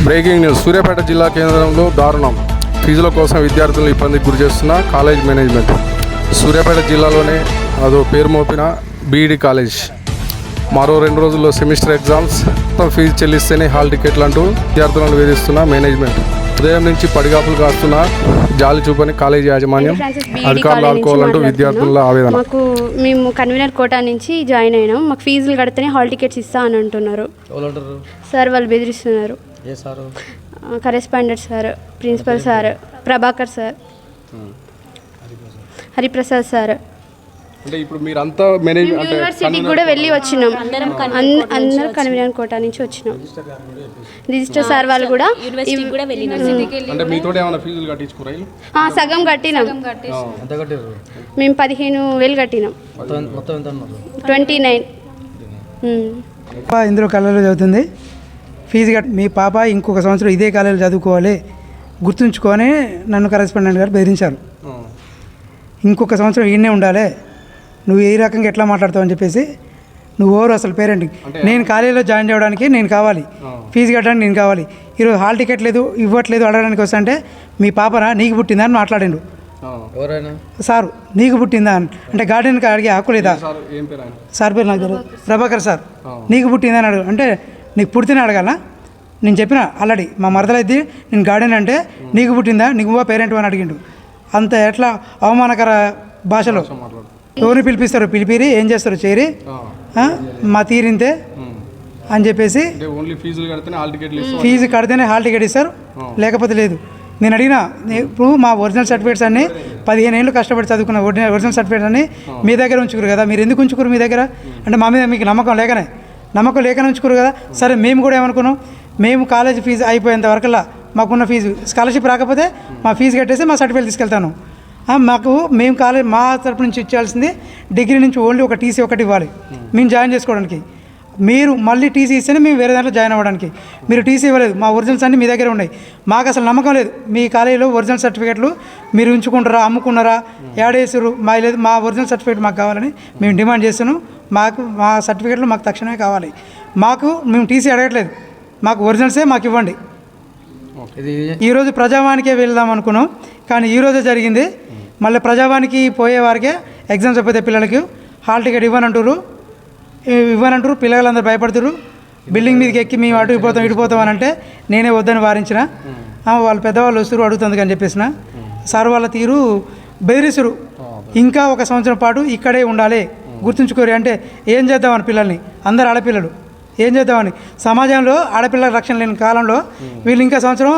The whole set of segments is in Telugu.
Breaking news. సూర్యాపేట జిల్లా కేంద్రంలో దారుణం. ఫీజుల కోసం విద్యార్థులను ఇబ్బందికి గురి చేస్తున్న కాలేజ్ మేనేజ్మెంట్. సూర్యాపేట జిల్లాలోనే అదో పేరు మోపిన బీఈడి కాలేజ్ మరో 2 రోజుల్లో సెమిస్టర్ ఎగ్జామ్స్, మొత్తం ఫీజు చెల్లిస్తేనే హాల్ టికెట్లు అంటూ విద్యార్థులను వేధిస్తున్న మేనేజ్మెంట్. ఉదయం నుంచి పడిగాపులు కాస్తున్న జాలి చూపని కాలేజీ యాజమాన్యం. అధికారులు ఆదుకోవాలంటూ విద్యార్థుల ఆవేదన. మేము కన్వీనర్ కోటా నుంచి జాయిన్ అయినాం. మాకు ఫీజులు కడితేనే హాల్ టికెట్స్ ఇస్తా అని అంటున్నారు సార్. వాళ్ళు బెదిరిస్తున్నారు. Correspondent sir, principal sir, Prabhakar sir, Hariprasad sir. అంటే ఇప్పుడు మీరంతా మేనేజ్మెంట్ యూనివర్సిటీకి కూడా వెళ్ళి వచ్చినాం. అందరం కన్వీనర్ కోటా నుంచి వచ్చినాం. రిజిస్టర్ సార్ వాళ్ళు కూడా అంటే మీతో ఏమైనా ఫీజులు కట్టించుకురా? సగం కట్టినాం. మేము 15,000 కట్టినాం. 29. ఇందులో కాలేజీలో చదువుతుంది. ఫీజు మీ పాప ఇంకొక సంవత్సరం ఇదే కాలేజీలో చదువుకోవాలి, గుర్తుంచుకొని నన్ను కరెస్పాండెంట్ గారు బెదిరించారు. ఇంకొక సంవత్సరం ఈయనే ఉండాలి, నువ్వు ఏ రకంగా ఎట్లా మాట్లాడతావు అని చెప్పేసి. నువ్వు ఓవర్ అసలు పేరెంట్కి నేను కాలేజీలో జాయిన్ చేయడానికి నేను కావాలి, ఫీజు కట్టడానికి నేను కావాలి, ఈరోజు హాల్ టికెట్ లేదు ఇవ్వట్లేదు అడగడానికి వస్తా అంటే మీ పాపనా నీకు పుట్టిందా అని మాట్లాడిండు సారు. నీకు పుట్టిందా అంటే గార్డెన్కి అడిగే హక్కు లేదా? సార్ పేరు నాకు తెలియదు, ప్రభాకర్ సార్. నీకు పుట్టిందా అని అడుగు అంటే నీకు పుడితేనే అడగాల. నేను చెప్పిన ఆల్రెడీ మా మరదలైతే నేను గార్డెన్ అంటే నీకు పుట్టిందా, నీకు పేరెంట్ అని అడిగిండు. అంత ఎట్లా అవమానకర భాషలో ఎవరిని పిలిపిస్తారు, పిలిపిరి ఏం చేస్తారు చేరి మా తీరింతే అని చెప్పేసి ఫీజు కడితేనే హాల్ టికెట్ ఇస్తారు, లేకపోతే లేదు. నేను అడిగినా ఇప్పుడు మా ఒరిజినల్ సర్టిఫికేట్స్ అన్నీ 15 ఏళ్ళు కష్టపడి చదువుకున్న ఒరిజినల్ సర్టిఫికేట్స్ అన్నీ మీ దగ్గర ఉంచుకురు కదా, మీరు ఎందుకు ఉంచుకురు మీ దగ్గర అంటే మా మీద మీకు నమ్మకం లేకనే ఉంచుకురు కదా. సరే మేము కూడా ఏమనుకున్నాం, మేము కాలేజ్ ఫీజు అయిపోయేంత వరకల్లా మాకున్న ఫీజు స్కాలర్షిప్ రాకపోతే మా ఫీజు కట్టేసి మా సర్టిఫికేట్ తీసుకెళ్తాను. మేము కాలేజ్ మా తరపు నుంచి ఇచ్చాల్సింది డిగ్రీ నుంచి ఓన్లీ ఒక టీసీ ఒకటి ఇవ్వాలి మేము జాయిన్ చేసుకోవడానికి. మీరు మళ్ళీ టీసీ ఇస్తేనే మేము వేరే దాంట్లో జాయిన్ అవ్వడానికి. మీరు టీసీ ఇవ్వలేదు, మా ఒరిజినల్స్ అన్నీ మీ దగ్గర ఉన్నాయి. మాకు అసలు నమ్మకం లేదు మీ కాలేజీలో ఒరిజినల్ సర్టిఫికేట్లు మీరు ఉంచుకుంటారా, అమ్ముకున్నారా, యాడేసారు లేదు. మా ఒరిజినల్ సర్టిఫికేట్ మాకు కావాలని మేము డిమాండ్ చేస్తున్నాం. మా సర్టిఫికేట్లు మాకు తక్షణమే కావాలి. మేము టీసీ అడగట్లేదు, మాకు ఒరిజినల్సే మాకు ఇవ్వండి. ఈరోజు ప్రజావానికే వెళ్దాం అనుకున్నాం, కానీ ఈరోజే జరిగింది. మళ్ళీ ప్రజావానికి పోయే వారికే ఎగ్జామ్స్ అయిపోతే పిల్లలకి హాల్ టికెట్ ఇవ్వనంటారు. పిల్లలందరూ భయపడుతున్నారు. బిల్డింగ్ మీదకి ఎక్కి మేము అటు ఇటుపోతాం అని అంటే నేనే వద్దని వారించిన. వాళ్ళు పెద్దవాళ్ళు వస్తారు అడుగుతుంది అని చెప్పేసిన. సార్ వాళ్ళ తీరు బెదిరిస్తురు. ఇంకా 1 సంవత్సరం పాటు ఇక్కడే ఉండాలి, గుర్తుంచుకోరు అంటే ఏం చేద్దామని పిల్లల్ని, అందరు ఆడపిల్లలు ఏం చేద్దామని. సమాజంలో ఆడపిల్లల రక్షణ లేని కాలంలో వీళ్ళు ఇంకా సంవత్సరం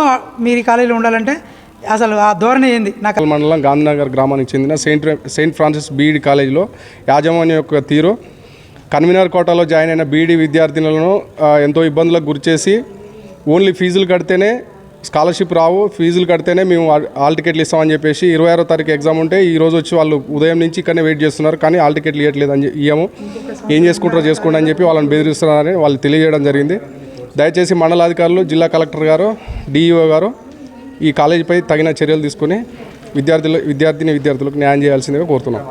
మీరు ఈ కాలేజీలో ఉండాలంటే అసలు ఆ ధోరణి ఏంది? నాకు మండలం గాంధీనగర్ గ్రామానికి చెందిన సెయింట్ ఫ్రాన్సిస్ బీఈడి కాలేజీలో యాజమాన్యం యొక్క తీరు. కన్వీనర్ కోటాలో జాయిన్ అయిన బీఈడి విద్యార్థినులను ఎంతో ఇబ్బందులకు గురిచేసి ఓన్లీ ఫీజులు కడితేనే స్కాలర్షిప్ రావు, ఫీజులు కడితేనే మేము హాల్ టికెట్లు ఇస్తామని చెప్పేసి 26వ తారీఖు ఎగ్జామ్ ఉంటే ఈరోజు వచ్చి వాళ్ళు ఉదయం నుంచి ఇక్కడనే వెయిట్ చేస్తున్నారు, కానీ హాల్ టికెట్లు ఇవ్వట్లేదు అని ఇయ్యము, ఏం చేసుకుంటారో చేసుకోండి అని చెప్పి వాళ్ళని బెదిరిస్తున్నారని వాళ్ళు తెలియజేయడం జరిగింది. దయచేసి మండలాధికారులు, జిల్లా కలెక్టర్ గారు, డిఈఓ గారు ఈ కాలేజీపై తగిన చర్యలు తీసుకుని విద్యార్థులకు న్యాయం చేయాల్సిందిగా కోరుతున్నాం.